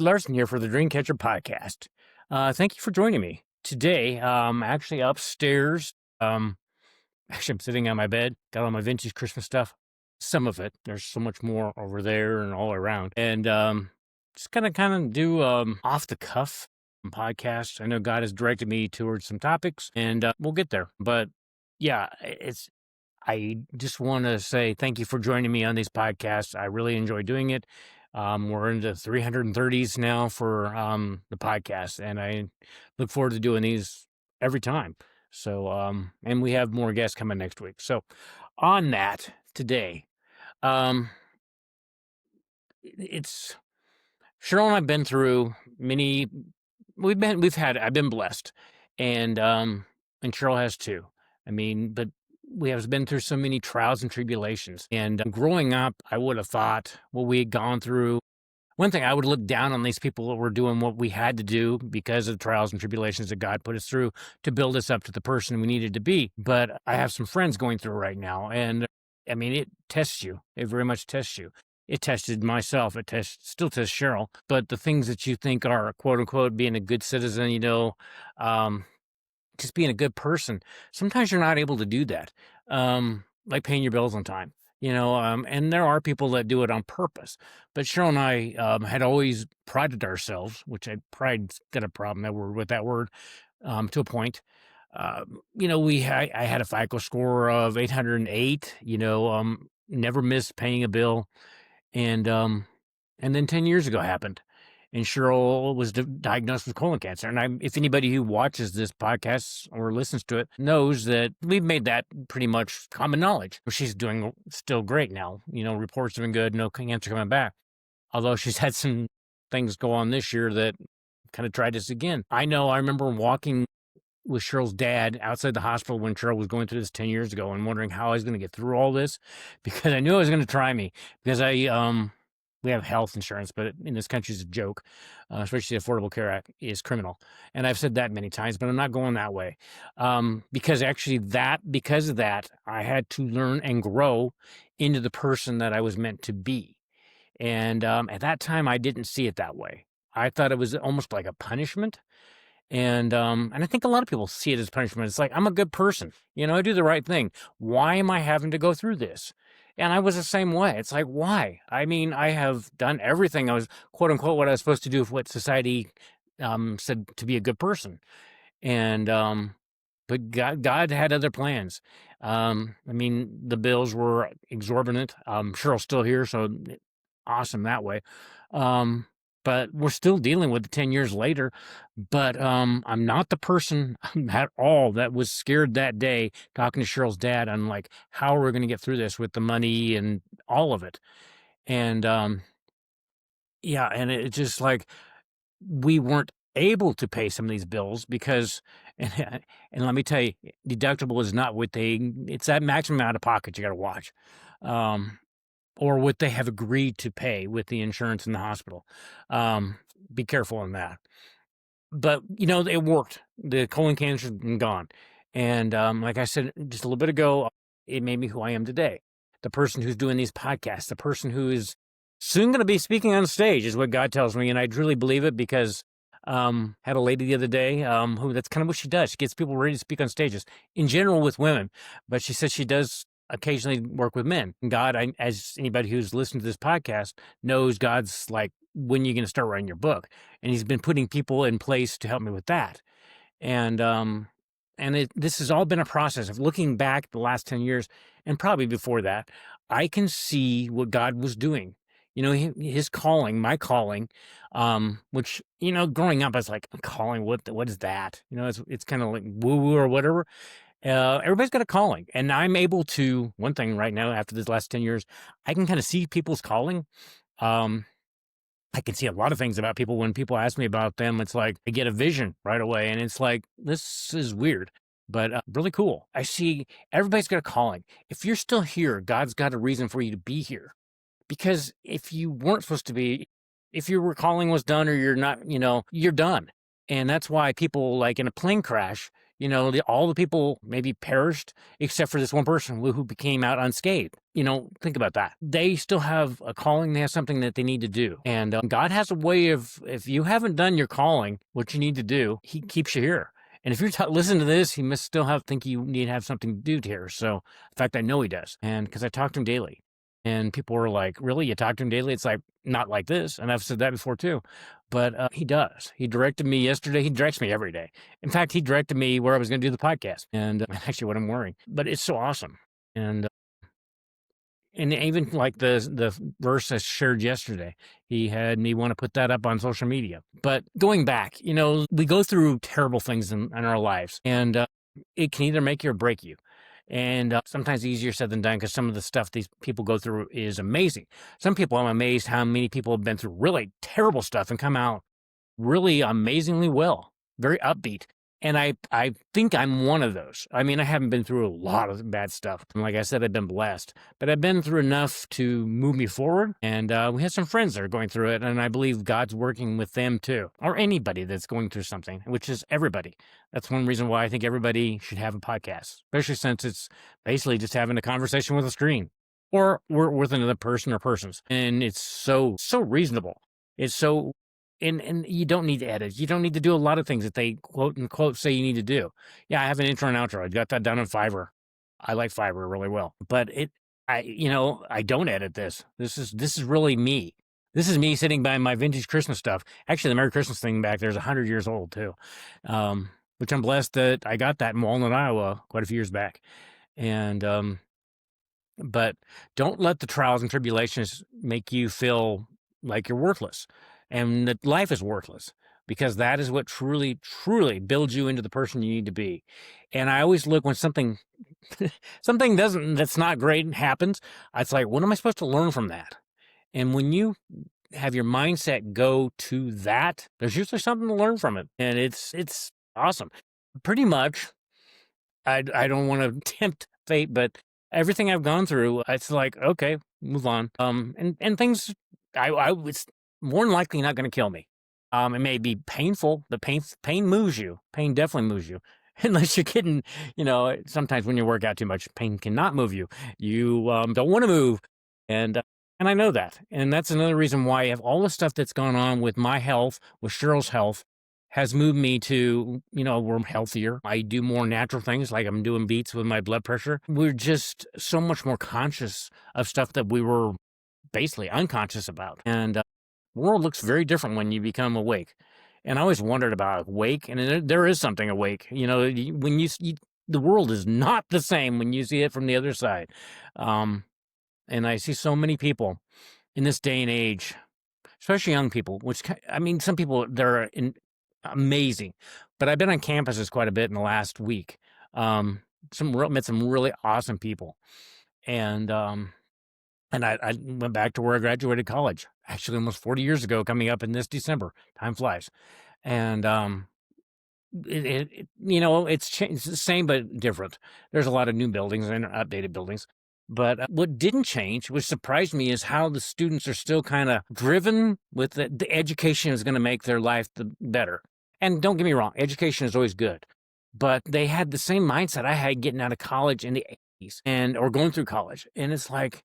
Larsen here for the Dreamcatcher podcast. Thank you for joining me today. Actually upstairs. Actually, I'm sitting on my bed, got all my vintage Christmas stuff. Some of it. There's so much more over there and all around. And just kind of do off the cuff podcast. I know God has directed me towards some topics, and we'll get there. But yeah, I just want to say thank you for joining me on these podcasts. I really enjoy doing it. We're into 330s now for the podcast, and I look forward to doing these every time. So, and we have more guests coming next week. So, on that today, um, it's Cheryl and I've been through many. I've been blessed, and Cheryl has too. I mean, but we have been through so many trials and tribulations. And growing up, I would have thought what we had gone through. One thing, I would look down on these people that were doing what we had to do because of the trials and tribulations that God put us through to build us up to the person we needed to be. But I have some friends going through right now, and I mean, it tests you. It very much tests you. It tested myself. Still tests Cheryl. But the things that you think are quote unquote being a good citizen, um, just being a good person, sometimes you're not able to do that. Like paying your bills on time. And there are people that do it on purpose. But Cheryl and I had always prided ourselves, which pride's got a problem with that word to a point. I had a FICO score of 808. Never missed paying a bill, and then 10 years ago happened, and Cheryl was diagnosed with colon cancer. And if anybody who watches this podcast or listens to it knows that we've made that pretty much common knowledge. She's doing still great now. Reports have been good, no cancer coming back. Although she's had some things go on this year that kind of tried us again. I remember walking with Cheryl's dad outside the hospital when Cheryl was going through this 10 years ago and wondering how I was going to get through all this, because I knew it was going to try me, because we have health insurance, but in this country it's a joke, especially the Affordable Care Act is criminal. And I've said that many times, but I'm not going that way. Because of that, I had to learn and grow into the person that I was meant to be. And at that time, I didn't see it that way. I thought it was almost like a punishment. And I think a lot of people see it as punishment. It's like, I'm a good person. I do the right thing. Why am I having to go through this? And I was the same way. It's like, why? I mean, I have done everything. I was, quote unquote, what I was supposed to do with what society said to be a good person. And but God had other plans. I mean, the bills were exorbitant. Cheryl's still here, so awesome that way. But we're still dealing with it 10 years later. But I'm not the person at all that was scared that day talking to Cheryl's dad on, like, how are we going to get through this with the money and all of it. And yeah, and it's just like we weren't able to pay some of these bills because, and let me tell you, deductible is not it's that maximum out of pocket you got to watch. Or what they have agreed to pay with the insurance in the hospital. Be careful on that. But, it worked. The colon cancer's been gone. And like I said just a little bit ago, it made me who I am today. The person who's doing these podcasts, the person who is soon going to be speaking on stage is what God tells me. And I truly believe it because had a lady the other day who that's kind of what she does. She gets people ready to speak on stages, in general with women. But she says she does occasionally work with men. And God, as anybody who's listened to this podcast knows, God's like, when are you going to start writing your book? And he's been putting people in place to help me with that. And this has all been a process of looking back the last 10 years, and probably before that, I can see what God was doing. His calling, my calling, which, growing up, I was like, calling, what is that? It's kind of like woo-woo or whatever. Everybody's got a calling, and I'm able to, one thing right now after this last 10 years, I can kind of see people's calling. I can see a lot of things about people. When people ask me about them, it's like I get a vision right away, and it's like, this is weird, but really cool. I see everybody's got a calling. If you're still here, God's got a reason for you to be here, because if you weren't supposed to be, if your calling was done or you're not, you're done. And that's why people, like in a plane crash, all the people maybe perished except for this one person who became out unscathed. Think about that. They still have a calling. They have something that they need to do. And God has a way of, if you haven't done your calling, what you need to do, he keeps you here. And if you're listening to this, he must still think you need to have something to do here. So, in fact, I know he does. And because I talk to him daily. And people were like, really? You talk to him daily? It's like, not like this. And I've said that before too. But he does. He directed me yesterday. He directs me every day. In fact, he directed me where I was going to do the podcast and actually what I'm wearing. But it's so awesome. And even like the verse I shared yesterday, he had me want to put that up on social media. But going back, we go through terrible things in our lives, and it can either make you or break you. And sometimes easier said than done, because some of the stuff these people go through is amazing. Some people, I'm amazed how many people have been through really terrible stuff and come out really amazingly well, very upbeat. And I think I'm one of those. I mean, I haven't been through a lot of bad stuff. And like I said, I've been blessed, but I've been through enough to move me forward. And we have some friends that are going through it, and I believe God's working with them too, or anybody that's going through something, which is everybody. That's one reason why I think everybody should have a podcast, especially since it's basically just having a conversation with a screen, or we're with another person or persons. And it's so reasonable. It's so and you don't need to edit. You don't need to do a lot of things that they quote unquote say you need to do. Yeah, I have an intro and outro. I got that done on Fiverr. I like Fiverr really well, but I don't edit this. This is really me. This is me sitting by my vintage Christmas stuff. Actually, the Merry Christmas thing back there's 100 years old too, which I'm blessed that I got that in Walnut, Iowa, quite a few years back. And but don't let the trials and tribulations make you feel like you're worthless and that life is worthless, because that is what truly builds you into the person you need to be. And I always look when something that's not great happens, it's like, what am I supposed to learn from that? And when you have your mindset go to that, there's usually something to learn from it. And it's awesome. Pretty much, I don't want to tempt fate, but everything I've gone through, it's like, okay, move on. And things, it's more than likely not going to kill me. It may be painful. The pain moves you. Pain definitely moves you. Unless you're getting, sometimes when you work out too much, pain cannot move you. You don't want to move. And I know that. And that's another reason why I have all the stuff that's gone on with my health, with Cheryl's health, has moved me to, we're healthier. I do more natural things, like I'm doing beats with my blood pressure. We're just so much more conscious of stuff that we were basically unconscious about. And the world looks very different when you become awake. And I always wondered about awake, and there is something awake. When the world is not the same when you see it from the other side. And I see so many people in this day and age, especially young people, some people, they're amazing. But I've been on campuses quite a bit in the last week. Met some really awesome people. And I went back to where I graduated college, actually almost 40 years ago, coming up in this December. Time flies. And it's changed. It's the same but different. There's a lot of new buildings and updated buildings. But what didn't change, which surprised me, is how the students are still kind of driven with the education is going to make their life better. And don't get me wrong, education is always good. But they had the same mindset I had getting out of college in the 80s or going through college. And it's like,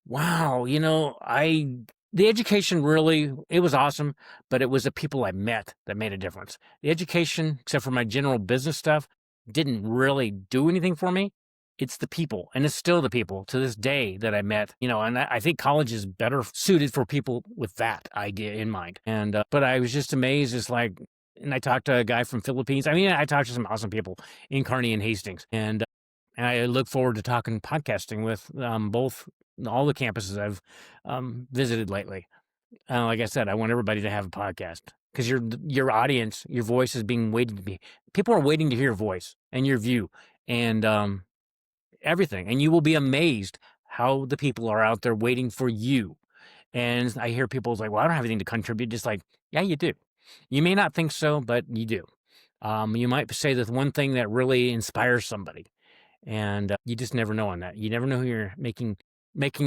wow, the education really, it was awesome, but it was the people I met that made a difference. The education, except for my general business stuff, didn't really do anything for me. It's the people, and it's still the people to this day that I met, and I think college is better suited for people with that idea in mind. And, but I was just amazed. It's like, and I talked to a guy from Philippines. I talked to some awesome people in Kearney and Hastings, and I look forward to talking podcasting with all the campuses I've visited lately. Like I said, I want everybody to have a podcast, because your audience, your voice is being waited to be. People are waiting to hear your voice and your view and everything, and you will be amazed how the people are out there waiting for you. And I hear people like, "Well, I don't have anything to contribute." Just like, yeah, you do. You may not think so, but you do. You might say the one thing that really inspires somebody. And you just never know on that. You never know who you're making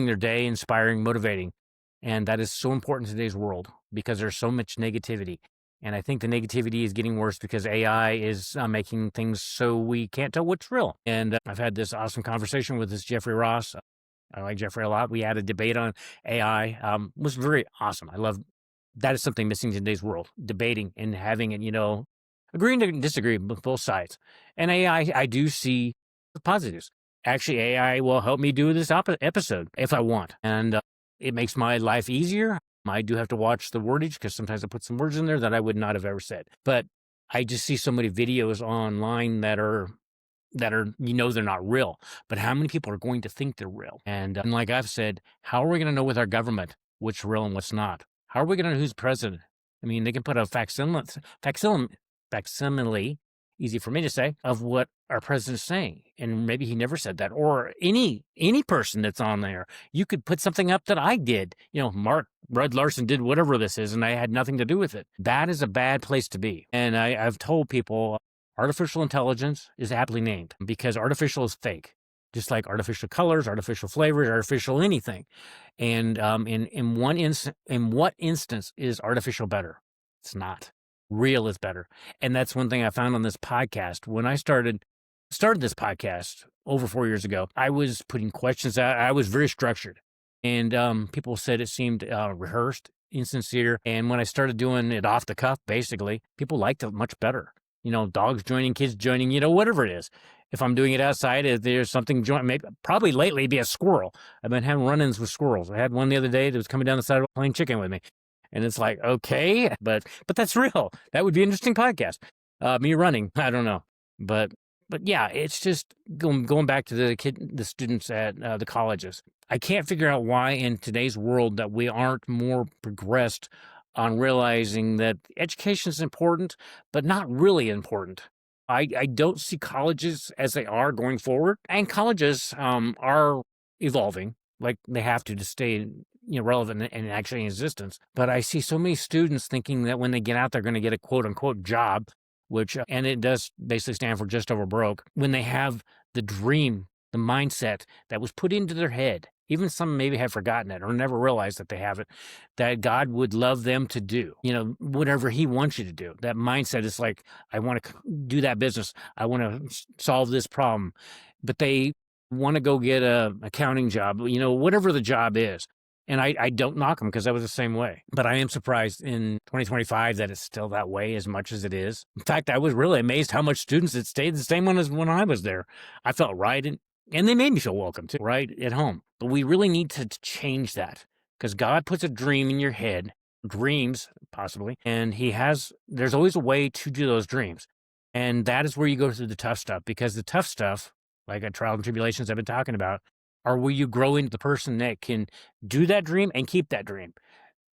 their day, inspiring, motivating. And that is so important in today's world, because there's so much negativity. And I think the negativity is getting worse because AI is making things so we can't tell what's real. And I've had this awesome conversation with this Jeffrey Ross. I like Jeffrey a lot. We had a debate on AI. Was very awesome. I love that is something missing in today's world, debating and having it, agreeing to disagree with both sides. And AI, I do see the positives. Actually, AI will help me do this episode if I want. And it makes my life easier. I do have to watch the wordage because sometimes I put some words in there that I would not have ever said. But I just see so many videos online that are they're not real, but how many people are going to think they're real? And like I've said, how are we going to know with our government what's real and what's not? How are we going to know who's president? I mean, they can put a facsimile, easy for me to say, of what our president's saying, and maybe he never said that. Or any person that's on there, you could put something up that I did. Larsen did whatever this is, and I had nothing to do with it. That is a bad place to be. And I've told people, artificial intelligence is aptly named because artificial is fake, just like artificial colors, artificial flavors, artificial anything. And in what instance is artificial better? It's not. Real is better. And that's one thing I found on this podcast. When I started this podcast over 4 years ago, I was putting questions out. I was very structured. And people said it seemed rehearsed, insincere. And when I started doing it off the cuff, basically, people liked it much better. Dogs joining, kids joining, whatever it is. If I'm doing it outside, if there's something probably lately it'd be a squirrel. I've been having run-ins with squirrels. I had one the other day that was coming down the sidewalk playing chicken with me. And it's like, okay, but that's real. That would be an interesting podcast. Me running, I don't know. But yeah, it's just going back to the students at the colleges. I can't figure out why in today's world that we aren't more progressed on realizing that education is important, but not really important. I don't see colleges as they are going forward, and colleges are evolving like they have to stay relevant and actually in existence. But I see so many students thinking that when they get out, they're going to get a quote unquote job, which and it does basically stand for just over broke. When they have the dream, the mindset that was put into their head. Even some maybe have forgotten it or never realized that they have it, that God would love them to do, whatever he wants you to do. That mindset is like, I want to do that business. I want to solve this problem. But they want to go get a accounting job, whatever the job is. And I don't knock them because I was the same way. But I am surprised in 2025 that it's still that way as much as it is. In fact, I was really amazed how much students it stayed the same one as when I was there. I felt right. And they made me feel welcome too, right at home. But we really need to change that because God puts a dream in your head, dreams possibly, and there's always a way to do those dreams. And that is where you go through the tough stuff, because the tough stuff, like a trials and tribulations I've been talking about, are where you grow into the person that can do that dream and keep that dream.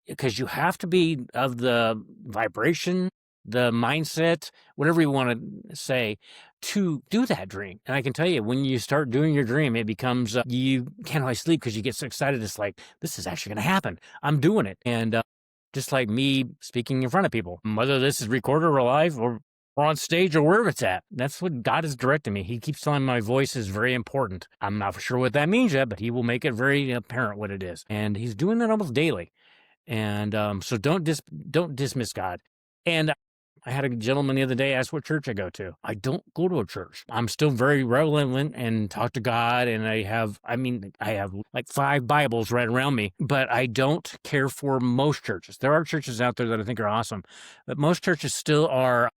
Because you have to be of the vibration, the mindset, whatever you want to say, to do that dream. And I can tell you, when you start doing your dream, it becomes, you can't always sleep because you get so excited. It's like, this is actually going to happen. I'm doing it. And just like me speaking in front of people, whether this is recorded or live or on stage or wherever it's at, that's what God is directing me. He keeps telling me my voice is very important. I'm not for sure what that means yet, but he will make it very apparent what it is. And he's doing that almost daily. And so don't dismiss God. And I had a gentleman the other day ask what church I go to. I don't go to a church. I'm still very relevant and talk to God. And I have like 5 Bibles right around me, but I don't care for most churches. There are churches out there that I think are awesome, but most churches still are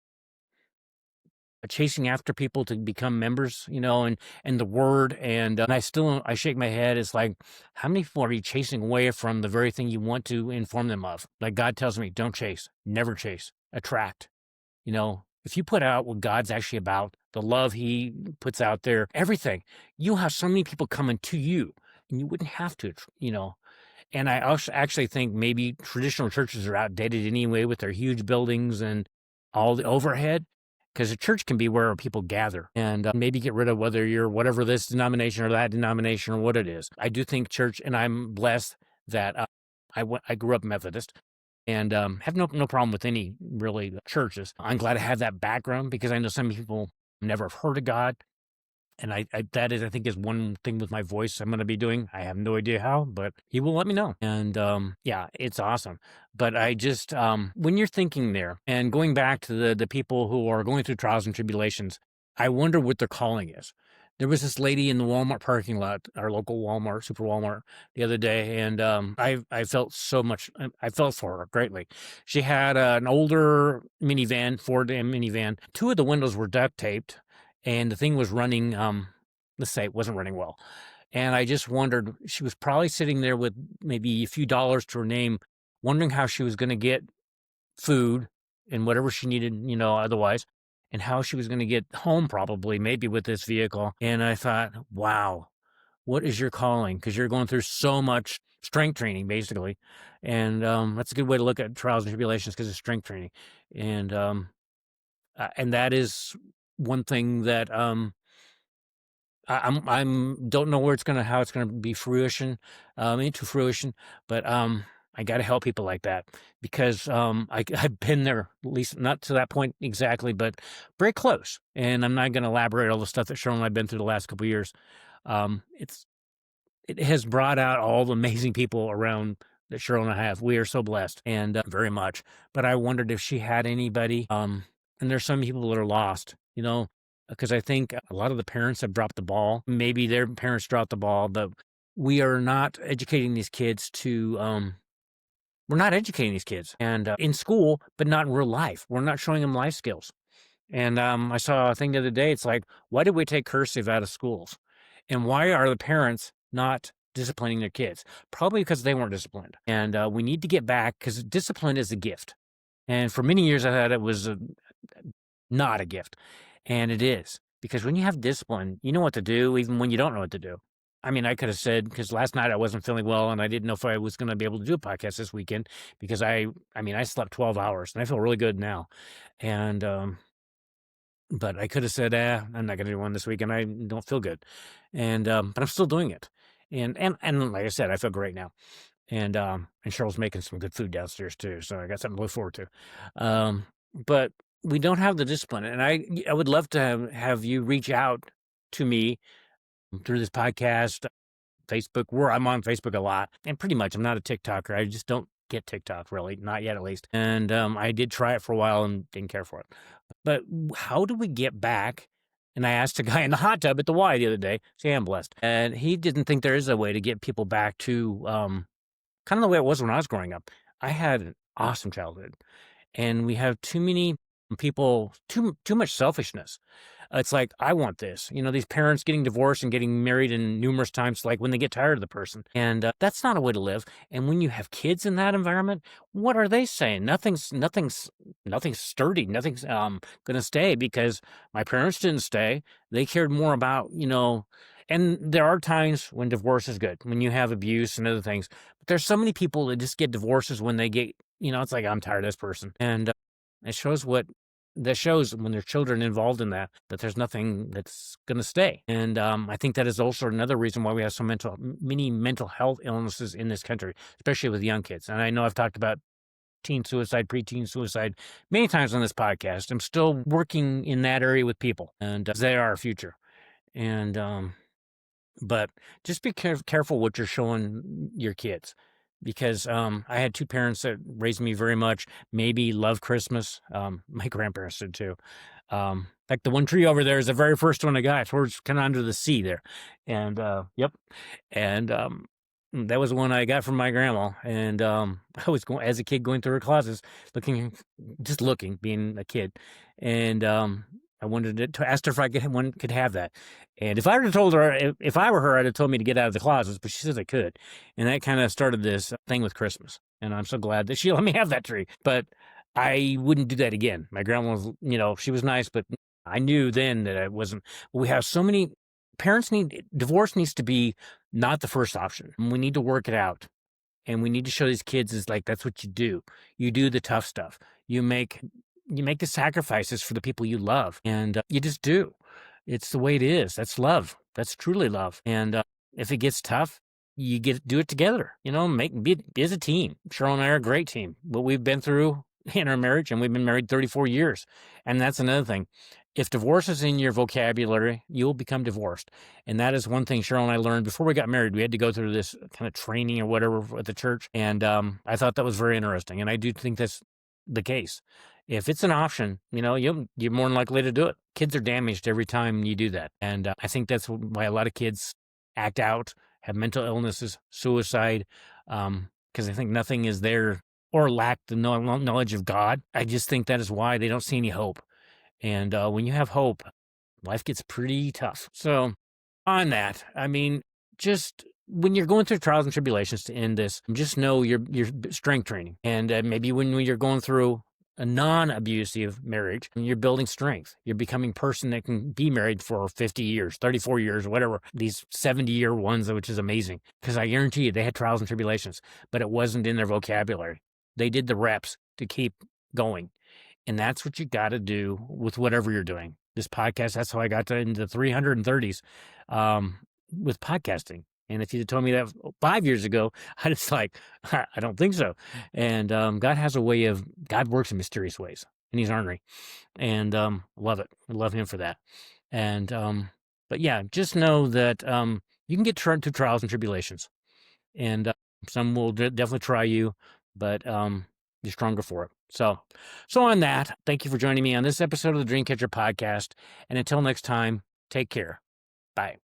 chasing after people to become members, and the word. And I shake my head. It's like, how many people are you chasing away from the very thing you want to inform them of? Like God tells me, don't chase, never chase, attract. If you put out what God's actually about, the love he puts out there, everything, you'll have so many people coming to you and you wouldn't have to, And I also actually think maybe traditional churches are outdated anyway with their huge buildings and all the overhead, because a church can be where people gather, and maybe get rid of whether you're whatever this denomination or that denomination or what it is. I do think church, and I'm blessed that I grew up Methodist. And have no problem with any really churches. I'm glad I have that background because I know some people never have heard of God. And that is, I think, is one thing with my voice I'm going to be doing. I have no idea how, but he will let me know. And yeah, it's awesome. But I just, when you're thinking there and going back to the people who are going through trials and tribulations, I wonder what their calling is. There was this lady in the Walmart parking lot, our local Walmart, Super Walmart, the other day, and I felt so much. I felt for her greatly. She had an older minivan, Ford minivan. Two of the windows were duct taped, and the thing was running. Let's say it wasn't running well, and I just wondered. She was probably sitting there with maybe a few dollars to her name, wondering how she was going to get food and whatever she needed, otherwise, and how she was going to get home, probably, maybe with this vehicle. And I thought, wow, what is your calling? Because you're going through so much strength training, basically. And that's a good way to look at trials and tribulations, because it's strength training. And that is one thing that I'm don't know how it's gonna be into fruition, but I got to help people like that, because I've been there, at least not to that point exactly, but very close. And I'm not going to elaborate all the stuff that Cheryl and I've been through the last couple of years. It has brought out all the amazing people around that Cheryl and I have. We are so blessed, and very much. But I wondered if she had anybody. And there's some people that are lost, because I think a lot of the parents have dropped the ball. Maybe their parents dropped the ball, but we are not educating these kids to. We're not educating these kids, and in school, but not in real life. We're not showing them life skills. And I saw a thing the other day. It's like, why did we take cursive out of schools? And why are the parents not disciplining their kids? Probably because they weren't disciplined. And we need to get back, because discipline is a gift. And for many years, I thought it was not a gift. And it is. Because when you have discipline, you know what to do, even when you don't know what to do. I mean, I could have said, because last night I wasn't feeling well, and I didn't know if I was going to be able to do a podcast this weekend, because I slept 12 hours, and I feel really good now. And but I could have said, I'm not going to do one this week, and I don't feel good. And but I'm still doing it. And like I said, I feel great now. And Cheryl's making some good food downstairs too, so I got something to look forward to. But we don't have the discipline, and I would love to have you reach out to me through this podcast, Facebook, where I'm on Facebook a lot, and pretty much I'm not a TikToker. I just don't get TikTok, really, not yet at least. And I did try it for a while and didn't care for it. But how do we get back? And I asked a guy in the hot tub at the Y the other day, say I'm blessed, and he didn't think there is a way to get people back to kind of the way it was when I was growing up. I had an awesome childhood, and we have too many people, too much selfishness. It's like, I want this. These parents getting divorced and getting married in numerous times, like when they get tired of the person. And that's not a way to live. And when you have kids in that environment, what are they saying? Nothing's sturdy. Nothing's going to stay, because my parents didn't stay. They cared more about, and there are times when divorce is good, when you have abuse and other things. But there's so many people that just get divorces when they get, it's like, I'm tired of this person. And it shows when there's children involved in that there's nothing that's going to stay. And I think that is also another reason why we have so many mental health illnesses in this country, especially with young kids. And I know I've talked about teen suicide, preteen suicide many times on this podcast. I'm still working in that area with people, and they are our future. And but just be careful what you're showing your kids, because I had two parents that raised me very much, maybe love Christmas. My grandparents did too. Like the one tree over there is the very first one I got. It's where it's kind of under the sea there. And yep. And that was the one I got from my grandma. And I was going, as a kid, going through her closets, looking, being a kid. And I wanted to ask her if one could have that. And if I had told her, if I were her, I'd have told me to get out of the closets, but she says I could. And that kind of started this thing with Christmas. And I'm so glad that she let me have that tree. But I wouldn't do that again. My grandma was, she was nice, but I knew then that I wasn't. We have so many parents divorce needs to be not the first option. We need to work it out. And we need to show these kids is like, that's what you do. You do the tough stuff. You make the sacrifices for the people you love, and you just do. It's the way it is. That's love. That's truly love. And if it gets tough, you do it together. Be as a team. Cheryl and I are a great team. What we've been through in our marriage, and we've been married 34 years, and that's another thing. If divorce is in your vocabulary, you'll become divorced. And that is one thing Cheryl and I learned before we got married. We had to go through this kind of training or whatever at the church. And I thought that was very interesting. And I do think that's the case. If it's an option, you're more than likely to do it. Kids are damaged every time you do that. And I think that's why a lot of kids act out, have mental illnesses, suicide, because I think nothing is there or lack the knowledge of God. I just think that is why they don't see any hope. And when you have hope, life gets pretty tough. So on that, just when you're going through trials and tribulations to end this, just know you're strength training. And maybe when you're going through a non-abusive marriage, you're building strength. You're becoming a person that can be married for 50 years, 34 years, whatever, these 70-year ones, which is amazing. Because I guarantee you, they had trials and tribulations, but it wasn't in their vocabulary. They did the reps to keep going. And that's what you got to do with whatever you're doing. This podcast, that's how I got into the 330s with podcasting. And if you told me that 5 years ago, I just like, I don't think so. And God has a way God works in mysterious ways, and he's ornery. And love it. I love him for that. And, but yeah, just know that you can get through trials and tribulations. And some will definitely try you, but you're stronger for it. So on that, thank you for joining me on this episode of the Dreamcatcher podcast. And until next time, take care. Bye.